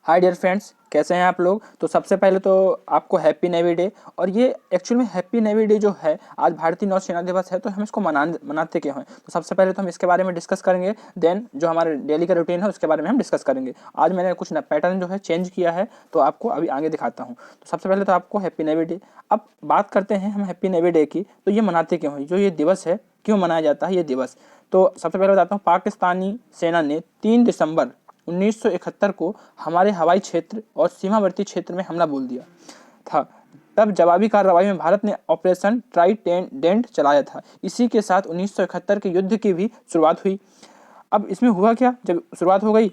Hi dear friends, कैसे हैं आप लोग। तो सबसे पहले तो आपको हैप्पी नेवी डे। और ये एक्चुअल में हैप्पी नेवी डे जो है, आज भारतीय नौसेना दिवस है, तो हम इसको मनाते क्यों हैं। तो सबसे पहले तो हम इसके बारे में डिस्कस करेंगे, देन जो हमारे डेली का रूटीन है उसके बारे में हम डिस्कस करेंगे। आज मैंने कुछ पैटर्न जो है चेंज किया है, तो आपको अभी आगे दिखाता हूँ। तो सबसे पहले तो आपको हैप्पी नेवी डे। अब बात करते हैं हम हैप्पी नेवी डे की। तो ये मनाते क्यों हैं, जो ये दिवस है क्यों मनाया जाता है ये दिवस। तो सबसे पहले बताता हूँ, पाकिस्तानी सेना ने 3 दिसंबर 1971 को हमारे हवाई क्षेत्र और सीमावर्ती क्षेत्र में हमला बोल दिया था। तब जवाबी कार्रवाई में भारत ने ऑपरेशन ट्राइडेंट चलाया था। इसी के साथ 1971 के युद्ध की भी शुरुआत हुई। अब इसमें हुआ क्या, जब शुरुआत हो गई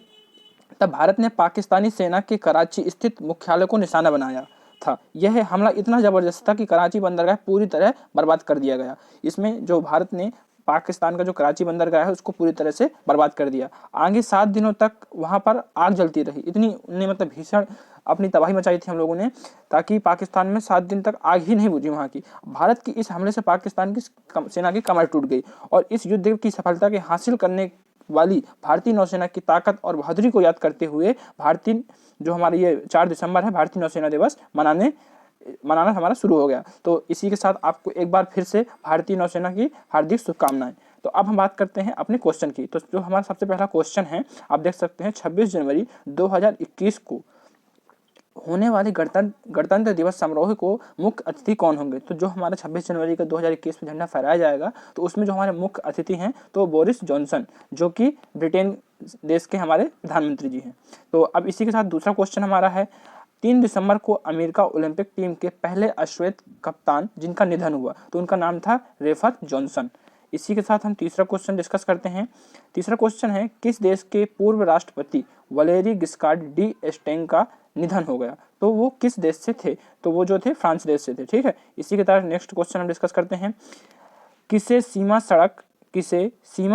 तब भारत ने पाकिस्तानी सेना के कराची स्थित मुख्यालय को निशाना बनाया था। यह हमला इतना जबरदस्त था कि कराची बंदरगाह पूरी तरह बर्बाद कर दिया गया। इसमें जो भारत ने पाकिस्तान का जो कराची बंदरगाह है उसको पूरी तरह से बर्बाद कर दिया। आगे 7 दिनों तक वहां पर आग जलती रही। इतनी उन्हें मतलब भीषण अपनी तबाही मचाई थी हम लोगों ने, ताकि पाकिस्तान में 7 दिन तक आग ही नहीं बुझी वहां की। भारत की इस हमले से पाकिस्तान की सेना की कमर टूट गई और इस युद्ध की सफलता के हासिल करने वाली भारतीय नौसेना की ताकत और बहादुरी को याद करते हुए भारतीय जो हमारे ये 4 दिसंबर है भारतीय नौसेना दिवस मनाना हमारा शुरू हो गया। तो इसी के साथ आपको एक बार फिर से भारतीय नौसेना की हार्दिक शुभकामनाएं। तो अब हम बात करते हैं अपने क्वेश्चन की। तो जो हमारा सबसे पहला क्वेश्चन है, आप देख सकते हैं 26 जनवरी 2021 को होने वाले गणतंत्र दिवस समारोह को मुख्य अतिथि कौन होंगे। तो जो हमारा 26 जनवरी का 2021 में झंडा फहराया जाएगा, तो उसमें जो हमारे मुख्य अतिथि हैं तो बोरिस जॉनसन, जो कि ब्रिटेन देश के हमारे प्रधानमंत्री जी हैं। तो अब इसी के साथ दूसरा क्वेश्चन हमारा है, 3 दिसंबर को अमेरिका ओलंपिक टीम के पहले अश्वेत कप्तान जिनका निधन हुआ, तो उनका नाम था रेफर जॉनसन। इसी के साथ हम तीसरा क्वेश्चन डिस्कस करते हैं। तीसरा क्वेश्चन है, किस देश के पूर्व राष्ट्रपति वलेरी गिस्कार्ड डी एस्टेंग का निधन हो गया। तो वो किस देश से थे, तो वो जो थे फ्रांस देश से थे। ठीक है, इसी के तहत नेक्स्ट क्वेश्चन हम डिस्कस करते हैं, किसे सीमा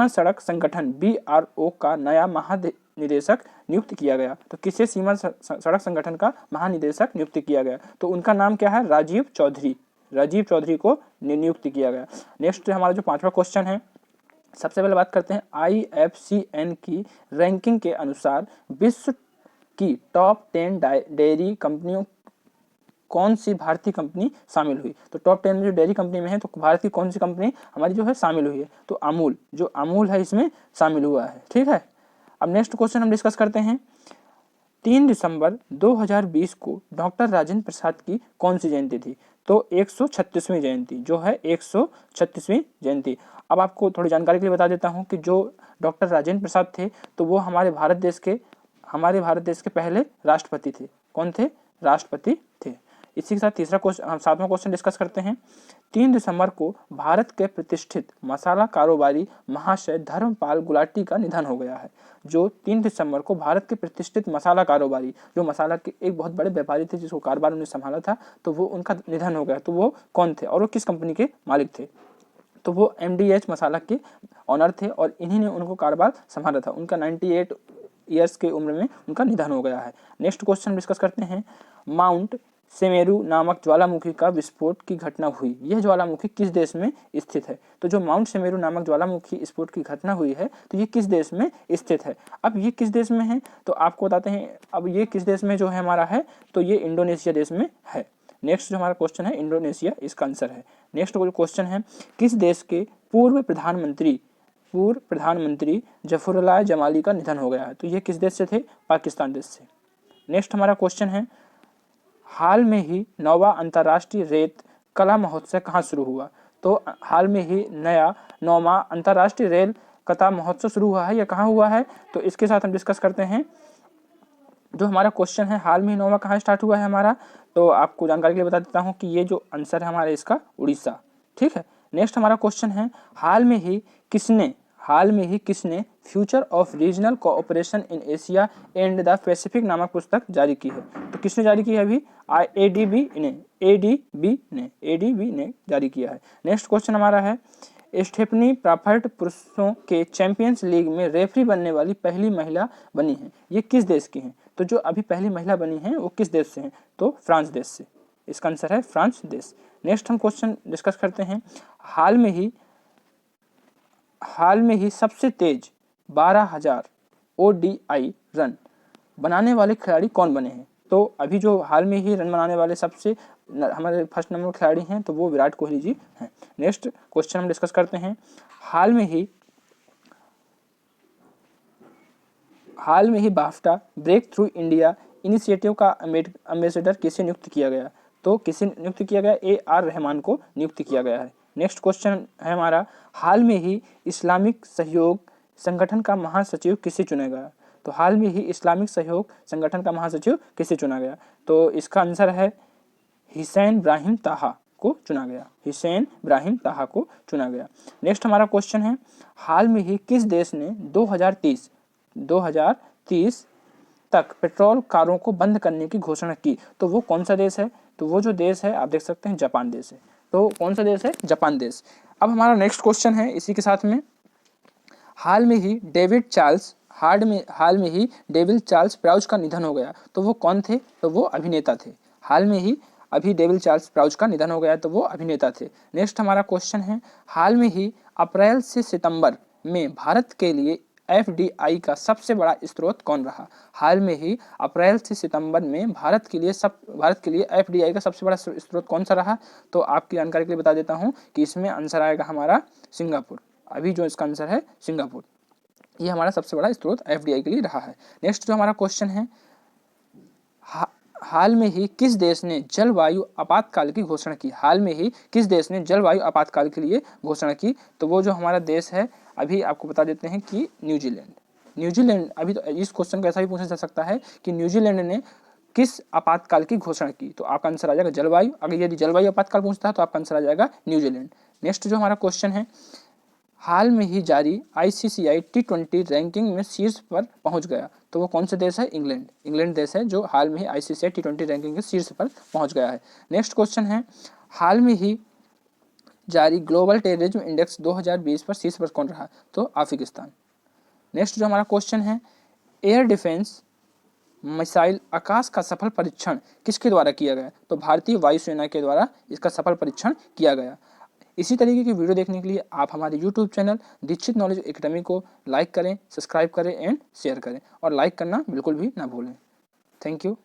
सड़क संगठन BRO का नया महानिदेशक नियुक्त किया गया। तो किसे सीमा सड़क संगठन का महानिदेशक नियुक्त किया गया, तो उनका नाम क्या है, राजीव चौधरी को नियुक्त किया गया। नेक्स्ट हमारा जो पांचवा क्वेश्चन है, सबसे पहले बात करते हैं IFCN की रैंकिंग के अनुसार विश्व की टॉप 10 डेयरी कंपनियों कौन सी भारतीय कंपनी शामिल हुई। तो टॉप 10 में जो डेयरी कंपनी में है, तो भारत की कौन सी कंपनी हमारी जो है शामिल हुई है, तो अमूल है इसमें शामिल हुआ है। ठीक है, अब नेक्स्ट क्वेश्चन हम डिस्कस करते हैं, 3 दिसंबर 2020 को डॉक्टर राजेंद्र प्रसाद की कौन सी जयंती थी। तो 136वीं जयंती जो है 136वीं जयंती। अब आपको थोड़ी जानकारी के लिए बता देता हूँ कि जो डॉक्टर राजेंद्र प्रसाद थे, तो वो हमारे भारत देश के पहले राष्ट्रपति थे। कौन थे, राष्ट्रपति थे। इसी के साथ तीसरा क्वेश्चन, सातवां क्वेश्चन डिस्कस करते हैं, 3 दिसंबर को भारत के प्रतिष्ठित मसाला कारोबारी महाशय धर्मपाल गुलाटी का निधन हो गया है। जो 3 दिसंबर को भारत के प्रतिष्ठित मसाला कारोबारी, जो मसाला के एक बहुत बड़े व्यापारी थे जिसको कारोबार उन्हें संभाला था, तो वो उनका निधन हो गया। तो वो कौन थे और वो किस कंपनी के मालिक थे, तो वो MDH मसाला के ऑनर थे और इन्हीं ने उनको कारोबार संभाला था। उनका 98 ईयर्स की उम्र में उनका निधन हो गया है। नेक्स्ट क्वेश्चन डिस्कस करते हैं, माउंट सेमेरू नामक ज्वालामुखी का विस्फोट की घटना हुई, यह ज्वालामुखी किस देश में स्थित है। तो जो माउंट सेमेरू नामक ज्वालामुखी विस्फोट की घटना हुई है, तो ये किस देश में स्थित है। अब ये किस देश में है, तो आपको बताते हैं, अब ये किस देश में जो है हमारा है, तो ये इंडोनेशिया देश में है। नेक्स्ट जो हमारा क्वेश्चन है इंडोनेशिया, इसका आंसर है। नेक्स्ट क्वेश्चन है, किस देश के पूर्व प्रधानमंत्री जफरुल्लाह जमाली का निधन हो गया है। तो ये किस देश से थे, पाकिस्तान देश से। नेक्स्ट हमारा क्वेश्चन है, हाल में ही 9वां अंतर्राष्ट्रीय रेत कला महोत्सव कहाँ शुरू हुआ। तो हाल में ही 9वां अंतर्राष्ट्रीय रेल कथा महोत्सव शुरू हुआ है, या कहाँ हुआ है, तो इसके साथ हम डिस्कस करते हैं। जो हमारा क्वेश्चन है, हाल में ही 9वां कहाँ स्टार्ट हुआ है हमारा, तो आपको जानकारी के लिए बता देता हूँ कि ये जो आंसर है हमारा इसका उड़ीसा। ठीक है, नेक्स्ट हमारा क्वेश्चन है, हाल में ही किसने future of regional cooperation in Asia and the Pacific नामक पुस्तक जारी की है। तो किसने जारी की है, अभी ADB ने जारी किया है। नेक्स्ट क्वेश्चन हमारा है, स्टेफनी प्राफर्ट पुरुषों के चैंपियंस लीग में रेफरी बनने वाली पहली महिला बनी है, ये किस देश की हैं। तो जो अभी पहली महिला बनी है वो किस देश से हैं, तो फ्रांस देश से। इसका आंसर है फ्रांस देश। नेक्स्ट हम क्वेश्चन डिस्कस करते हैं, हाल में ही सबसे तेज 12,000 ODI रन बनाने वाले खिलाड़ी कौन बने हैं? तो अभी जो हाल में ही रन बनाने वाले सबसे हमारे फर्स्ट नंबर खिलाड़ी हैं तो वो विराट कोहली जी हैं। नेक्स्ट क्वेश्चन हम डिस्कस करते हैं। हाल में ही BAFTA breakthrough India initiative का एम्बेसडर किसे नियुक्त किया गया? तो किसे नियुक्त किया गया? AR रहमान को नियुक्त किया गया है। नेक्स्ट क्वेश्चन है हमारा, हाल में ही इस्लामिक सहयोग संगठन का महासचिव किसे चुना गया? तो हाल में ही इस्लामिक सहयोग संगठन का महासचिव किसे चुना गया? तो इसका आंसर है हिसैन इब्राहिम ताहा को चुना गया। हिसैन इब्राहिम ताहा को चुना गया। नेक्स्ट हमारा क्वेश्चन है, हाल में ही किस देश ने 2030 तक पेट्रोल कारों को बंद करने की घोषणा की? तो वो कौन सा देश है? तो वो जो देश है आप देख सकते हैं जापान देश है। तो कौन सा देश है? जापान देश। अब हमारा नेक्स्ट क्वेश्चन है इसी के साथ में, हाल में ही डेविड चार्ल्स प्राउच का निधन हो गया, तो वो कौन थे? तो वो अभिनेता थे। हाल में ही अभी डेविड चार्ल्स प्राउच का निधन हो गया तो वो अभिनेता थे। नेक्स्ट हमारा क्वेश्चन है, हाल में ही अप्रैल से सितंबर में भारत के लिए FDI का सबसे बड़ा स्रोत कौन रहा? हाल में ही अप्रैल से सितंबर में भारत के लिए FDI का सबसे बड़ा स्रोत कौन सा रहा? तो आपकी जानकारी के लिए बता देता हूँ कि इसमें आंसर आएगा हमारा सिंगापुर। अभी जो इसका आंसर है सिंगापुर, ये हमारा सबसे बड़ा स्रोत FDI के लिए रहा है। नेक्स्ट जो हमारा क्वेश्चन है, हाल में ही किस देश ने जलवायु आपातकाल की घोषणा की? हाल में ही किस देश ने जलवायु आपातकाल के लिए घोषणा की? तो वो जो हमारा देश है अभी आपको बता देते हैं कि न्यूजीलैंड। अभी तो इस क्वेश्चन को ऐसा भी पूछा जा सकता है कि न्यूजीलैंड ने किस आपातकाल की घोषणा की? तो आपका आंसर आ जाएगा जलवायु। अगर यदि जलवायु आपातकाल पूछता है तो आपका आंसर आ जाएगा न्यूजीलैंड। नेक्स्ट जो हमारा क्वेश्चन है, हाल में ही जारी ICCI T20 रैंकिंग में शीर्ष पर पहुंच गया, तो वो कौन से देश है? इंग्लैंड देश है जो हाल में ही ICCI T20 रैंकिंग के शीर्ष पर पहुंच गया है। नेक्स्ट क्वेश्चन है, हाल में ही जारी ग्लोबल टेररिज्म इंडेक्स 2020 पर शीर्ष पर कौन रहा? तो अफगानिस्तान। नेक्स्ट जो हमारा क्वेश्चन है, एयर डिफेंस मिसाइल आकाश का सफल परीक्षण किसके द्वारा किया गया? तो भारतीय वायुसेना के द्वारा इसका सफल परीक्षण किया गया। इसी तरीके की वीडियो देखने के लिए आप हमारे YouTube channel Dikshit knowledge academy को लाइक करें, सब्सक्राइब करें एंड शेयर करें, और लाइक करना बिल्कुल भी ना भूलें। Thank you.